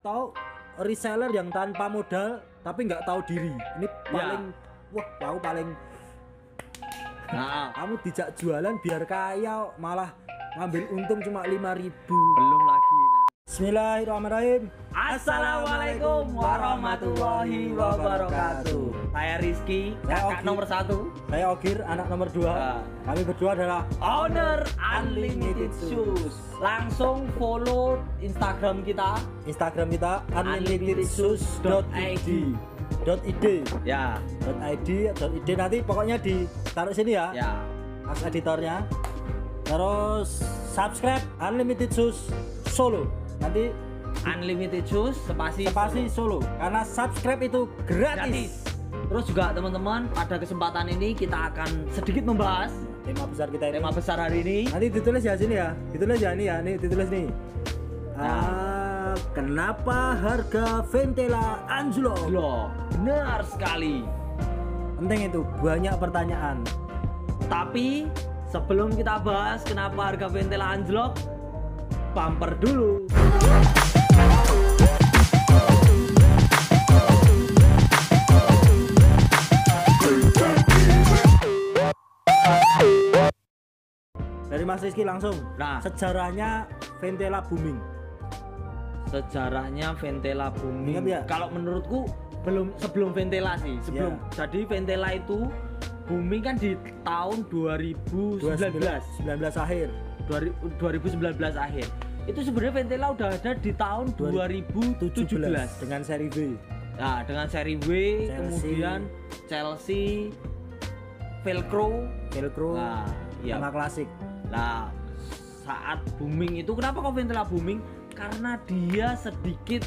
tahu reseller yang tanpa modal tapi nggak tahu diri. Ini paling wah, aku paling kamu dijak jualan biar kaya malah ngambil untung cuma 5.000. Belum lagi. Bismillahirrahmanirrahim. Assalamualaikum warahmatullahi wabarakatuh. Saya Rizky, kakak nomor 1. Saya Ogir, anak nomor 2. Kami berdua adalah owner Unlimited Shoes. Langsung follow Instagram kita unlimitedShoes.id. Ya. .id nanti pokoknya ditaruh sini ya. Ya. Mas editornya. Terus subscribe Unlimited Shoes Solo. Nanti Unlimited Shoes spasi Solo. Karena subscribe itu gratis. Terus juga teman-teman, pada kesempatan ini kita akan sedikit membahas tema besar kita ini. Tema besar hari ini. Nanti ditulis ya sini ya. Ditulis ya ini ya. Nih ditulis nih. Kenapa harga Ventela anjlok? Loh, benar sekali. Penting itu, banyak pertanyaan. Tapi sebelum kita bahas kenapa harga Ventela anjlok, bumper dulu. Dari Mas Rizky langsung. Nah, sejarahnya Ventela booming. Sejarahnya Ventela booming. Ingat ya? Kalau menurutku sebelum Ventela sih. Sebelum. Jadi Ventela itu booming kan di tahun 2019 akhir. 2019 akhir. Itu sebenarnya Ventela udah ada di tahun 2017 dengan seri V. Nah, dengan seri W, Chelsea. kemudian Chelsea, Velcro. Nah, iya. Sama klasik. Nah, saat booming itu kenapa kok Ventela booming? Karena dia sedikit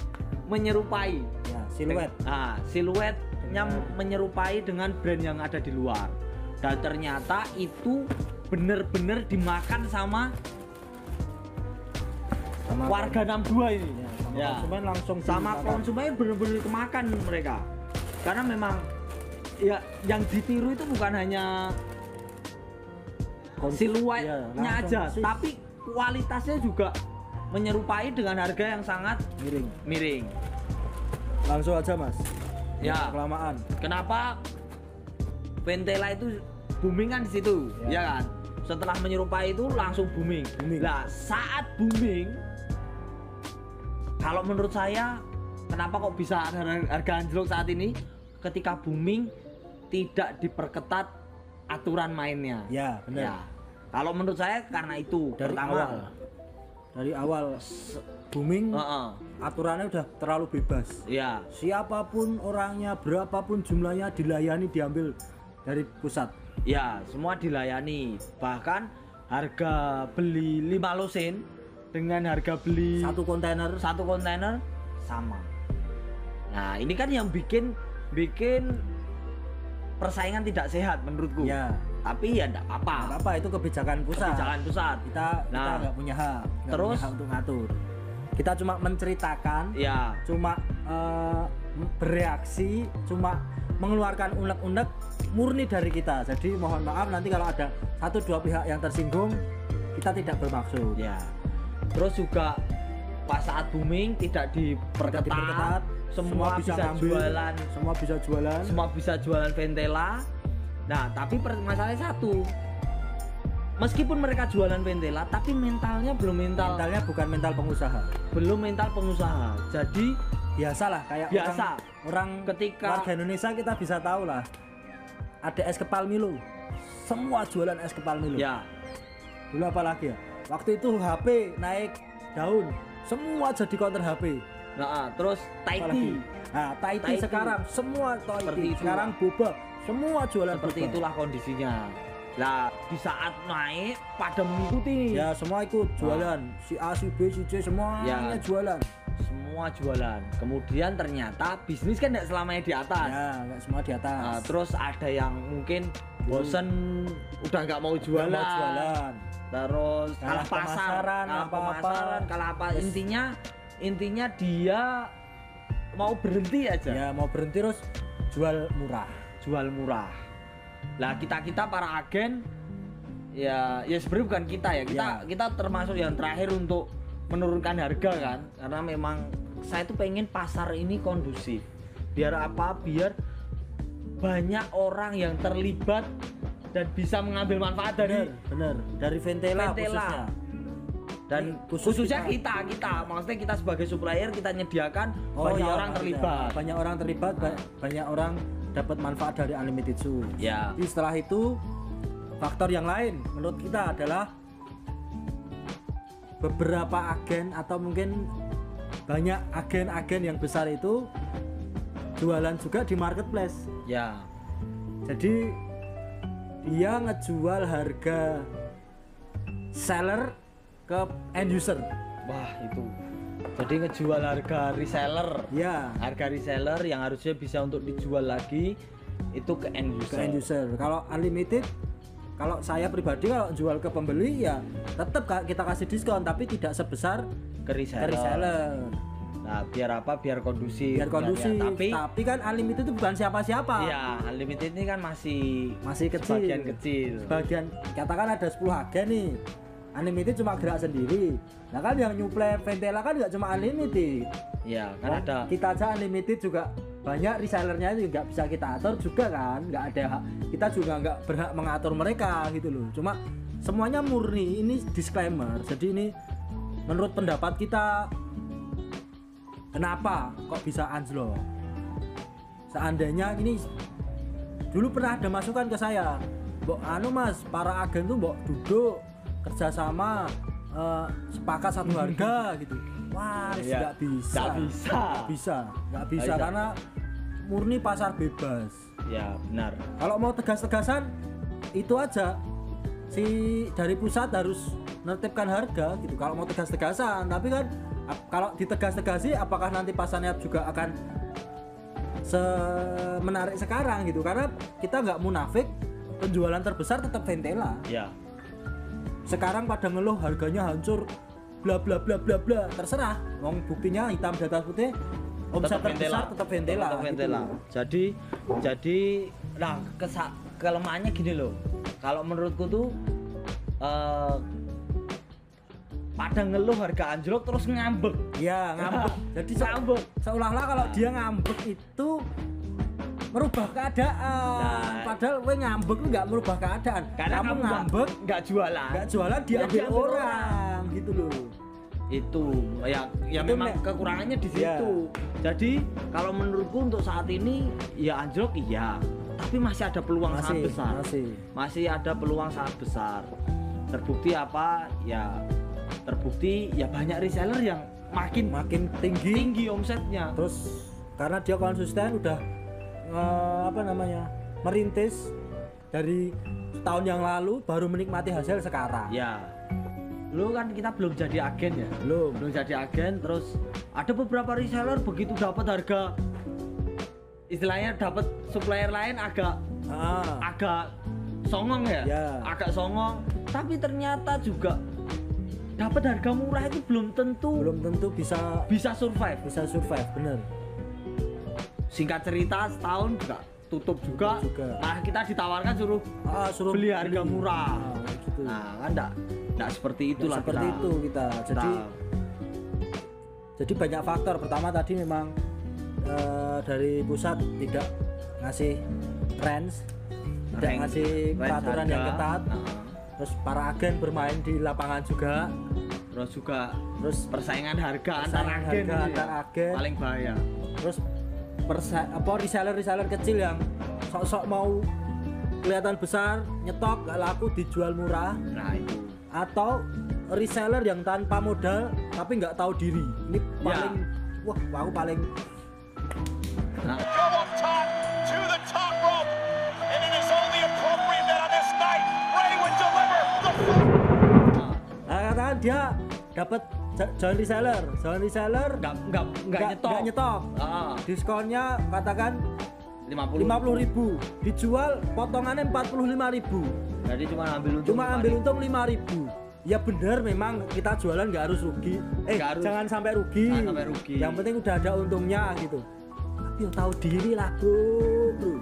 menyerupai Ya, siluet. Nah, siluetnya menyerupai dengan brand yang ada di luar. Dan ternyata itu benar-benar dimakan sama warga 62 ini. Ya, sama konsumen langsung sama konsumen benar-benar kemakan mereka. Karena memang ya yang ditiru itu bukan hanya siluetnya aja, tapi kualitasnya juga menyerupai dengan harga yang sangat miring. Langsung aja Mas. Ya. Kelamaan. Kenapa Ventela itu booming kan di situ, ya kan? Setelah menyerupai itu langsung booming. Nah, saat booming, kalau menurut saya, kenapa kok bisa harga anjlok saat ini? Ketika booming tidak diperketat aturan mainnya. Ya, benar. Ya. Kalau menurut saya karena itu dari awal booming, aturannya udah terlalu bebas. Ya. Siapapun orangnya, berapapun jumlahnya dilayani, diambil dari pusat. Ya, semua dilayani. Bahkan harga beli 5 lusin dengan harga beli satu kontainer sama. Nah, ini kan yang bikin persaingan tidak sehat menurutku. Ya. Tapi ya enggak apa-apa. Itu kebijakan pusat. Kita nggak punya hak. Terus punya hak untuk ngatur. Kita cuma menceritakan. Ya. Cuma bereaksi, cuma mengeluarkan unek-unek murni dari kita. Jadi mohon maaf nanti kalau ada 1-2 pihak yang tersinggung, kita tidak bermaksud. Ya. Terus juga pas saat booming tidak diperketat, semua bisa jualan, semua bisa jualan Ventela. Nah, tapi masalahnya satu, meskipun mereka jualan Ventela, tapi mentalnya mentalnya bukan mental pengusaha. Belum mental pengusaha. Jadi biasalah kayak orang ketika warga Indonesia kita bisa tahu lah. Ada es kepal Milo. Semua jualan es kepal Milo. Ya. Dulu apa lagi ya? Waktu itu HP naik daun, semua jadi counter HP. Nah, terus Taiti. Nah, Taiti sekarang semua Taiti. Sekarang boba, semua jualan seperti boba. Itulah kondisinya. Nah, di saat naik pada mengikuti. Ya, semua ikut jualan. Si A, si B, si C semuanya jualan. Semua jualan. Kemudian ternyata bisnis kan tidak selamanya di atas. Ya, nggak semua di atas. Nah, terus ada yang mungkin bosen udah nggak mau jualan. Terus kalah pemasaran, kalah apa? Intinya dia mau berhenti aja. Ya, mau berhenti terus jual murah. Lah kita para agen ya sebenarnya bukan kita ya. Kita termasuk yang terakhir untuk menurunkan harga kan, karena memang saya tuh pengen pasar ini kondusif. Biar apa? Biar banyak orang yang terlibat dan bisa mengambil manfaat dari dari Ventela. Khususnya. Dan khususnya kita maksudnya kita sebagai supplier kita menyediakan banyak orang terlibat. Banyak orang terlibat, banyak orang dapat manfaat dari Unlimited Shoe. Ya. Jadi setelah itu faktor yang lain menurut kita adalah beberapa agen atau mungkin banyak agen-agen yang besar itu jualan juga di marketplace. Ya. Jadi dia ngejual harga seller ke end user. Wah, itu. Jadi ngejual harga reseller. Ya. Harga reseller yang harusnya bisa untuk dijual lagi itu ke end user. Ke end user. Kalau Unlimited, kalau saya pribadi kalau jual ke pembeli ya tetap kita kasih diskon tapi tidak sebesar ke reseller. Nah, biar apa? Biar kondusif. Biar kondusif. Ya. Tapi kan Unlimited itu bukan siapa-siapa. Iya, Unlimited ini kan masih kecil. Sebagian kecil. Sebagian katakan ada 10 agen nih. Unlimited cuma gerak sendiri. Nah kan yang nyuplai Ventela kan nggak cuma Unlimited. Iya, kan ada. Kita aja Unlimited juga banyak resellernya itu nggak bisa kita atur juga kan, nggak ada hak. Kita juga nggak berhak mengatur mereka gitu loh. Cuma semuanya murni, ini disclaimer. Jadi ini menurut pendapat kita kenapa kok bisa anjlok. Seandainya ini dulu pernah ada masukan ke saya, mbok mas, para agen tuh mbok duduk kerjasama sepakat satu harga gitu. Wah, nggak bisa karena murni pasar bebas. Ya benar. Kalau mau tegas-tegasan itu aja si dari pusat harus nertibkan harga gitu. Kalau mau tegas-tegasan, tapi kan kalau ditegas-tegasi apakah nanti pasarnya juga akan menarik sekarang gitu? Karena kita nggak munafik, penjualan terbesar tetap Ventela. Ya. Sekarang pada ngeluh harganya hancur bla bla bla bla bla, terserah. Wong buktinya hitam di atas putih, omset terbesar tetap Ventela. Gitu. Jadi nah kelemahannya gini loh. Kalau menurutku tuh pada ngeluh harga anjlok terus ngambek. Ya, ngambek. Jadi ngambek. Seolah-olah kalau dia ngambek itu merubah keadaan. Nah, padahal gue ngambek nggak merubah keadaan. Karena kamu ngambek nggak jualan diambil orang gitu loh. Itu ya memang kekurangannya di situ. Jadi kalau menurutku untuk saat ini ya anjlok iya, tapi masih ada peluang sangat besar. Masih ada peluang sangat besar. Terbukti apa? Terbukti ya banyak reseller yang makin tinggi omsetnya. Terus karena dia konsisten udah merintis dari tahun yang lalu baru menikmati hasil sekarang. Ya. Lu kan kita belum jadi agen ya. Belum jadi agen, terus ada beberapa reseller begitu dapat harga istilahnya dapat supplier lain agak songong ya. Agak songong, tapi ternyata juga dapat harga murah itu belum tentu bisa survive. Bener. Singkat cerita setahun juga tutup juga. Nah kita ditawarkan suruh beli harga murah. Gitu. Nah kan enggak seperti itulah kita. Jadi banyak faktor. Pertama tadi memang dari pusat tidak ngasih range, tidak ngasih peraturan yang ketat. Terus para agen bermain di lapangan juga. Terus persaingan harga antar agen paling bahaya. Terus reseller kecil yang sok-sok mau kelihatan besar, nyetok gak laku dijual murah. Nah itu. Atau reseller yang tanpa modal tapi nggak tahu diri. Ini paling aku paling. Nah. Katakan dia dapat join reseller nggak nyetok. Diskonnya katakan 50.000, dijual potongannya 45.000. Jadi cuma ambil untung 5.000. Ya bener, memang kita jualan nggak harus rugi. Jangan sampai rugi. Yang penting udah ada untungnya gitu. Tapi tahu diri lah bro.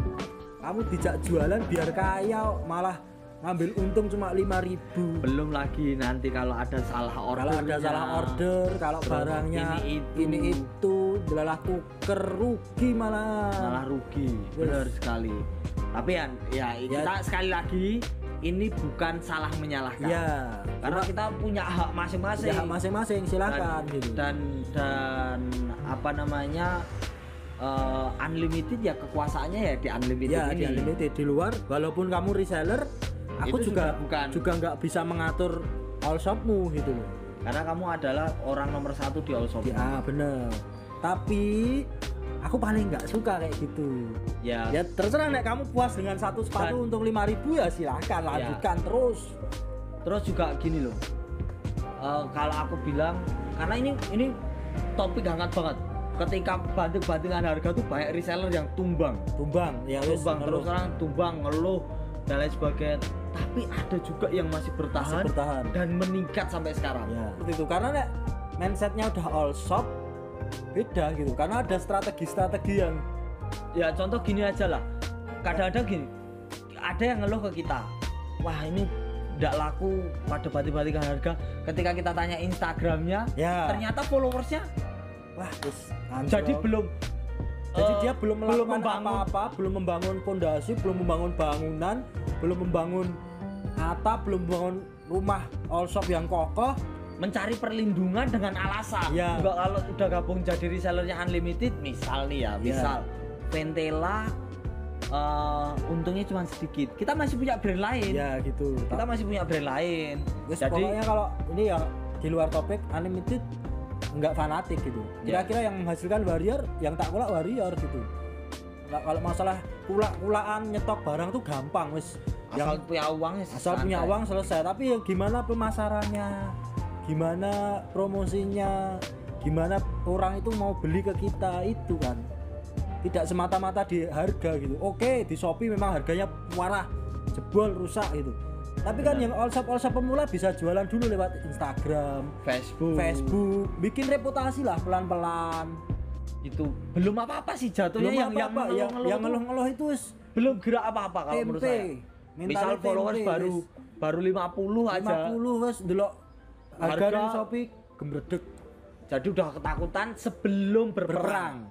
Kamu dijak jualan biar kaya malah ngambil untung cuma 5.000. Belum lagi nanti kalau ada salah order, kalau barangnya ini itu delalah tuker rugi malah rugi. Benar sekali. Tapi ya kita sekali lagi ini bukan salah menyalahkan. Ya, karena kita punya hak masing-masing. Ya, hak masing-masing silakan gitu. Dan apa namanya? Unlimited ya kekuasaannya ya di unlimited ya, ini. Di unlimited di luar walaupun kamu reseller, aku itu juga nggak bisa mengatur all shopmu gitu loh. Karena kamu adalah orang nomor 1 di all shop. Ya bener. Tapi aku paling nggak suka kayak gitu. Ya terserah nek kamu puas dengan satu sepatu untuk 5.000 ya silahkan lanjutkan terus juga gini loh. Kalau aku bilang karena ini topik hangat banget. Ketika banding-bandingan harga tuh banyak reseller yang tumbang terus orang tumbang ngeluh dan lain sebagainya, tapi ada juga yang masih bertahan dan meningkat sampai sekarang ya. Seperti itu karena nek mindsetnya udah all shop beda gitu karena ada strategi yang ya contoh gini aja lah, kadang-kadang gini ada yang ngeluh ke kita, wah ini tidak laku pada banding-bandingan harga, ketika kita tanya Instagramnya ternyata followersnya wah jadi dia belum melakukan apa-apa, belum membangun fondasi, belum membangun bangunan, belum membangun atap, belum membangun rumah all shop yang kokoh, mencari perlindungan dengan alasan. Enggak, kalau udah gabung jadi resellernya unlimited, misal nih ya, misal Ventela untungnya cuma sedikit, kita masih punya brand lain. Ya gitu. Kita masih punya brand lain. Jadi pokoknya kalau ini ya di luar topik unlimited nggak fanatik gitu. Kira-kira yang menghasilkan warrior, yang tak kulak warrior gitu. Nggak, kalau masalah kulak-kulakan nyetok barang tuh gampang wis. Asal punya uang selesai. Tapi ya gimana pemasarannya, gimana promosinya, gimana orang itu mau beli ke kita itu kan. Tidak semata-mata di harga gitu. Oke, di Shopee memang harganya murah, jebol, rusak gitu. Tapi kan yang all shop pemula bisa jualan dulu lewat Instagram, Facebook, bikin reputasi lah pelan-pelan. Itu belum apa-apa sih jatuhnya, yang ngeluh-ngeluh itu belum gerak apa-apa kalau menurut saya. Misal followers baru 50 aja. 50 wes delok harga di Shopee gembredeg. Jadi udah ketakutan sebelum berperang.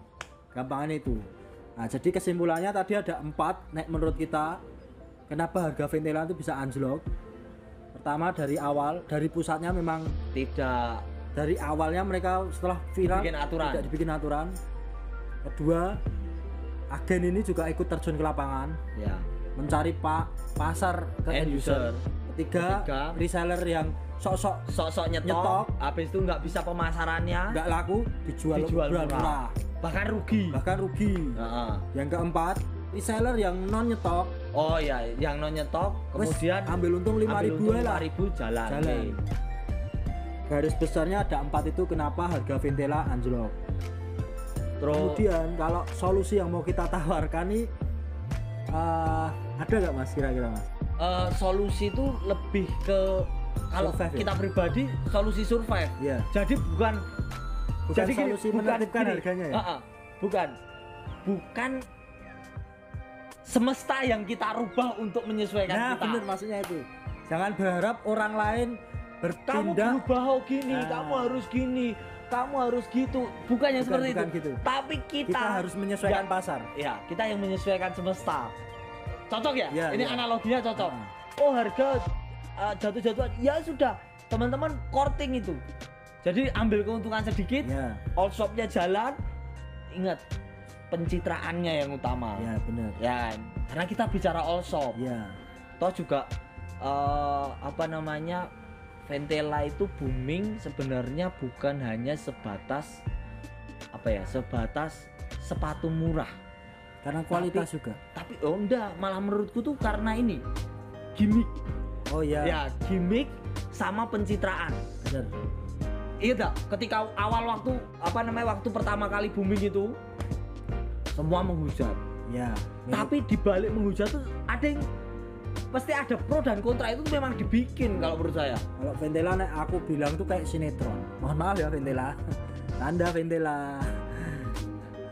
Gampangan itu. Nah, jadi kesimpulannya tadi ada 4 nek menurut kita. Kenapa harga Ventela itu bisa anjlok? Pertama dari pusatnya memang tidak, dari awalnya mereka setelah viral tidak dibikin aturan. Kedua, agen ini juga ikut terjun ke lapangan, mencari pasar ke end user. Ketiga, reseller yang sok-sok nyetok, habis itu nggak bisa pemasarannya, nggak laku, dijual murah, bahkan rugi. Yang keempat, reseller yang non nyetok. Oh ya, yang non nyetok kemudian ambil untung 5.000 lah. 5.000 jalan. Garis besarnya ada 4 itu kenapa harga Ventela anjlok. Kemudian kalau solusi yang mau kita tawarkan nih ada nggak Mas kira-kira Mas? Solusi itu lebih ke kalau kita pribadi solusi survive. Jadi bukan solusi menertibkan harganya ya. Bukan semesta yang kita rubah untuk menyesuaikan kita. Bener maksudnya itu. Jangan berharap orang lain berpindah. Kamu berubah gini, kamu harus gini, kamu harus gitu. Bukan seperti itu. Gitu. Tapi kita harus menyesuaikan pasar. Ya, kita yang menyesuaikan semesta. Cocok ya? Ini analoginya cocok. Oh, harga jatuh-jatuhan. Ya sudah, teman-teman courting itu. Jadi ambil keuntungan sedikit, all shopnya jalan. Ingat, pencitraannya yang utama. Ya benar. Ya, karena kita bicara all shop. Toh juga Ventela itu booming sebenarnya bukan hanya sebatas sepatu murah. Karena kualitas juga. Tapi enggak, malah menurutku tuh karena ini gimmick. Ya, gimmick sama pencitraan. Benar. Iya tak? Ketika awal waktu pertama kali booming itu semua menghujat. Tapi di balik menghujat tuh ada yang pasti ada pro dan kontra, itu memang dibikin kalau menurut saya. Kalau Ventela aku bilang tuh kayak sinetron. Mohon maaf ya Ventela. Anda Ventela.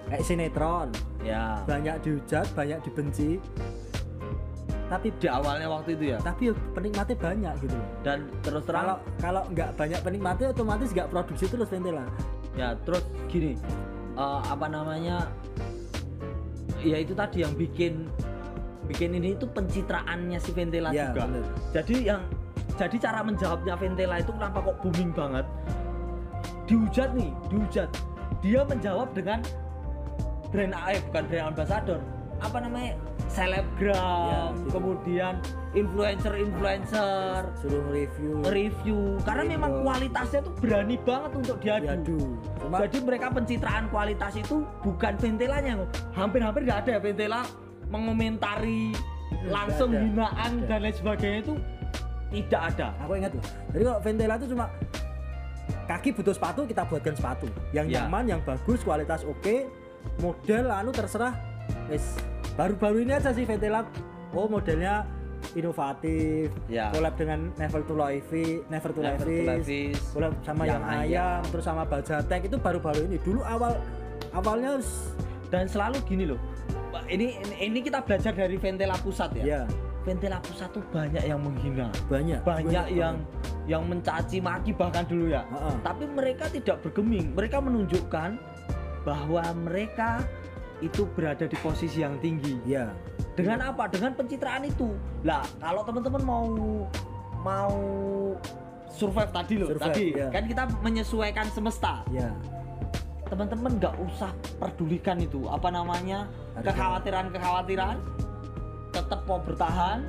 Kayak sinetron. Banyak dihujat, banyak dibenci. tapi di awalnya waktu itu ya. Tapi penikmatnya banyak gitu loh. Dan terus terang kalau nggak banyak penikmatnya otomatis nggak produksi terus Ventela. Ya terus gini, apa namanya? Ya itu tadi yang bikin ini itu pencitraannya si Ventela ya, juga. Bener. Jadi cara menjawabnya Ventela itu kenapa kok booming banget? Dihujat. Dia menjawab dengan bukan brand ambassador, apa namanya? Selebgram, ya, kemudian influencer suruh review karena memang kualitasnya tuh berani banget untuk diadu. Jadi mereka pencitraan kualitas itu bukan Ventelanya, hampir-hampir nggak ada Ventela mengomentari langsung hinaan dan lain sebagainya, itu tidak ada. Aku ingat loh. Jadi kalau Ventela itu cuma kaki butuh sepatu, kita buatkan sepatu yang nyaman, yang bagus, kualitas oke, model terserah. Baru-baru ini aja sih Ventela modelnya inovatif, collab dengan Never to Levis, collab sama yang ayam, terus sama Bajatek, itu baru-baru ini. Dulu awalnya dan selalu gini loh. Ini kita belajar dari Ventela pusat ya. Ventela pusat tuh banyak yang menghina, banyak yang mencaci maki bahkan dulu ya. Tapi mereka tidak bergeming, mereka menunjukkan bahwa mereka itu berada di posisi yang tinggi. Dengan apa? Dengan pencitraan itu. Lah, kalau teman-teman mau survive tadi loh, kan kita menyesuaikan semesta. Teman-teman nggak usah pedulikan itu, apa namanya, kekhawatiran, tetap mau bertahan.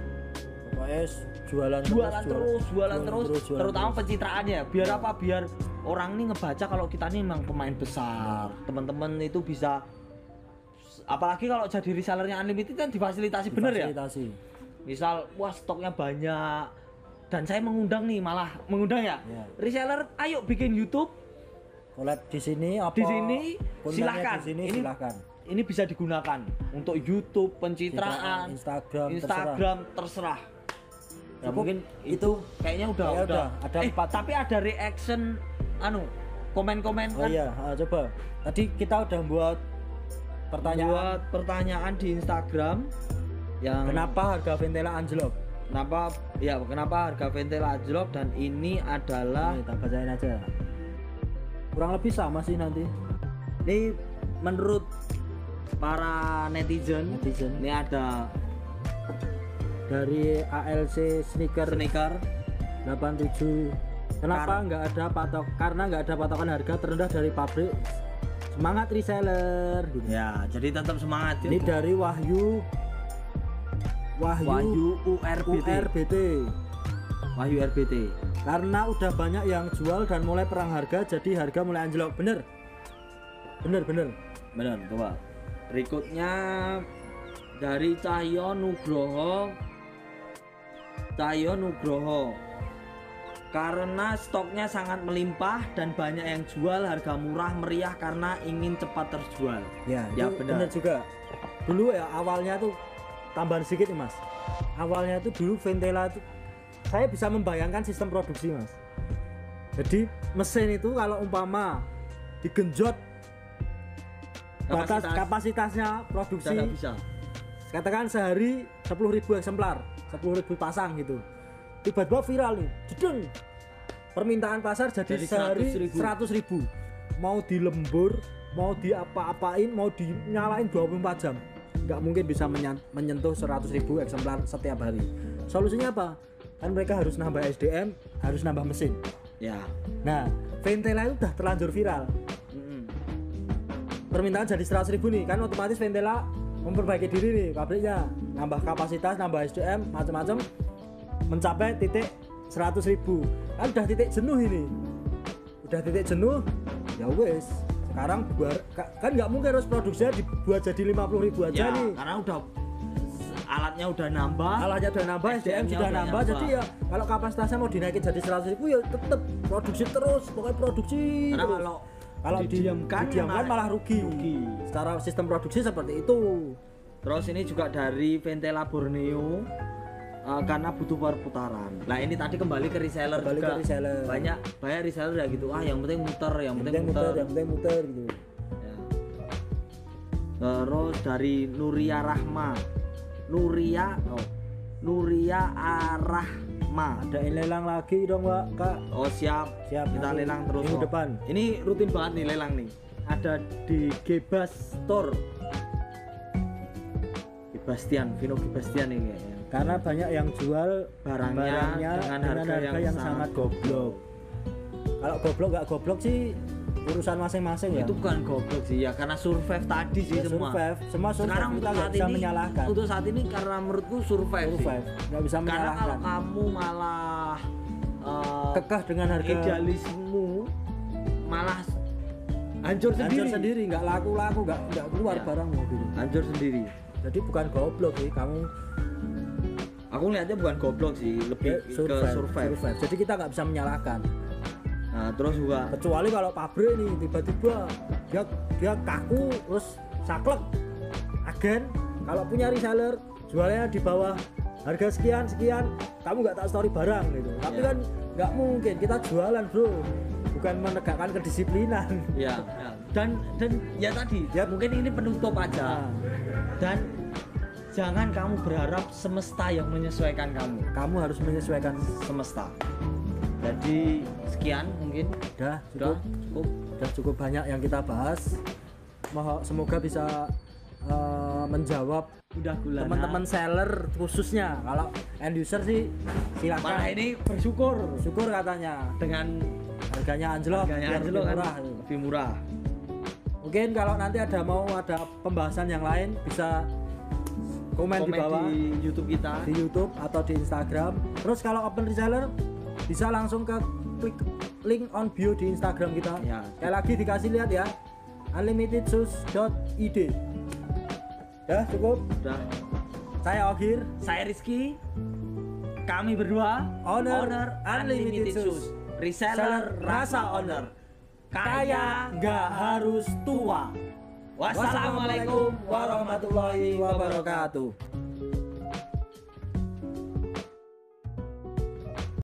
Pokoknya jualan terus, terutama pencitraannya. Biar apa? Biar orang ini ngebaca kalau kita ini memang pemain besar. Teman-teman itu bisa, apalagi kalau jadi resellernya Unlimited kan difasilitasi bener ya. Misal stoknya banyak dan saya mengundang ya. Reseller, ayo bikin YouTube, collab di sini silahkan. Ini bisa digunakan untuk YouTube, pencitraan, Instagram terserah. Ya mungkin itu kayaknya udah ada 4. Tapi ada reaction komen-komen kan. Coba. Tadi kita udah buat pertanyaan di Instagram yang kenapa harga Ventela anjlok? Kenapa harga Ventela anjlok, dan ini adalah kita bacain aja. Kurang lebih sama sih nanti. Ini menurut para netizen. Ini ada dari ALC Sneaker 87. Kenapa nggak ada karena nggak ada patokan harga terendah dari pabrik. Semangat reseller gitu. Ya, jadi tetap semangat. Ini dari Wahyu RBT. Karena udah banyak yang jual dan mulai perang harga, jadi harga mulai anjlok. Bener. Coba. Berikutnya dari Cahyo Nugroho. Karena stoknya sangat melimpah dan banyak yang jual, harga murah meriah karena ingin cepat terjual. Ya benar juga. Dulu ya awalnya tuh, tambahan sedikit nih Mas. Awalnya tuh dulu Ventela tuh, saya bisa membayangkan sistem produksi Mas. Jadi mesin itu kalau umpama digenjot batas kapasitasnya produksi, katakan sehari 10.000 eksemplar, 10.000 pasang gitu. Tiba-tiba viral nih, jedeng, permintaan pasar jadi sehari 100.000. Mau dilembur, mau diapa-apain, mau dinyalain 24 jam, nggak mungkin bisa menyentuh 100.000 eksemplar setiap hari. Solusinya apa? Kan mereka harus nambah SDM, harus nambah mesin. Nah, Ventela itu udah terlanjur viral. Permintaan jadi 100.000 nih, kan otomatis Ventela memperbaiki diri nih pabriknya, nambah kapasitas, nambah SDM, macam-macam, mencapai titik 100.000. Kan udah titik jenuh ini, ya wes. Sekarang kan nggak mungkin harus produksinya dibuat jadi 50.000 aja nih, karena alatnya udah nambah, SDM sudah nambah. Jadi ya kalau kapasitasnya mau dinaikin jadi 100.000 ya tetap produksi terus, pokoknya produksi. Karena kalau didiamkan malah rugi. Secara sistem produksi seperti itu. Terus ini juga dari Ventela Borneo, karena butuh perputaran. Nah ini tadi kembali ke reseller juga. Banyak reseller ya gitu. Yang penting muter gitu. Ya. Terus dari Nuria Nuria Arahma. Ada lelang lagi dong Pak Kak. Oh siap, Siap, kita nanti lelang terus minggu kok. depan. Ini rutin banget nih lelang nih. Ada di Gebas Store. Gebastian, Vino Gebastian ini kayaknya. Karena banyak yang jual Barangnya dengan harga yang sangat goblok. Kalau goblok nggak goblok sih urusan masing-masing ya. Itu bukan goblok sih ya, karena survive tadi sih Ya, semua. semua survive Sekarang kita untuk nggak saat bisa ini, menyalahkan. untuk saat ini karena menurutku survive, Survive, nggak bisa Karena kalau menyalahkan. kamu malah Kekeh dengan harga idealismu malah hancur hancur sendiri. sendiri, nggak laku-laku, nggak keluar Ya. barangmu gitu. Hancur sendiri. Jadi bukan goblok sih kamu, Aku lihatnya bukan goblok sih, lebih ya, ke survive. Jadi kita nggak bisa menyalahkan. Nah, terus juga Kecuali kalau pabrik nih tiba-tiba dia kaku terus saklek. Agen kalau punya reseller jualnya di bawah harga sekian, kamu nggak tak story barang gitu. Tapi Ya. kan nggak mungkin, kita jualan bro, bukan menegakkan kedisiplinan. ya, dan ya tadi Ya. mungkin ini penutup aja. Nah, Dan jangan kamu berharap semesta yang menyesuaikan kamu. kamu harus menyesuaikan. Semesta. Jadi sekian mungkin. Udah Sudah cukup, cukup. udah cukup banyak yang kita bahas. Semoga bisa menjawab Udah gulana. teman-teman seller khususnya. Kalau end user sih silakan. Malah ini bersyukur Syukur katanya dengan harganya anjlok, harganya biar anjlok lebih kan murah. lebih murah. Mungkin kalau nanti ada pembahasan yang lain bisa komen di bawah di YouTube kita. di YouTube atau di Instagram. Terus kalau open reseller bisa langsung klik link on bio di Instagram kita. Ya. Sekali lagi dikasih lihat ya, unlimitedsus.id. Ya cukup. Udah. Saya Ogir, Saya Rizky. Kami berdua Owner Unlimited Shoes. Reseller rasa owner. kaya nggak harus tua. Wassalamualaikum warahmatullahi wabarakatuh.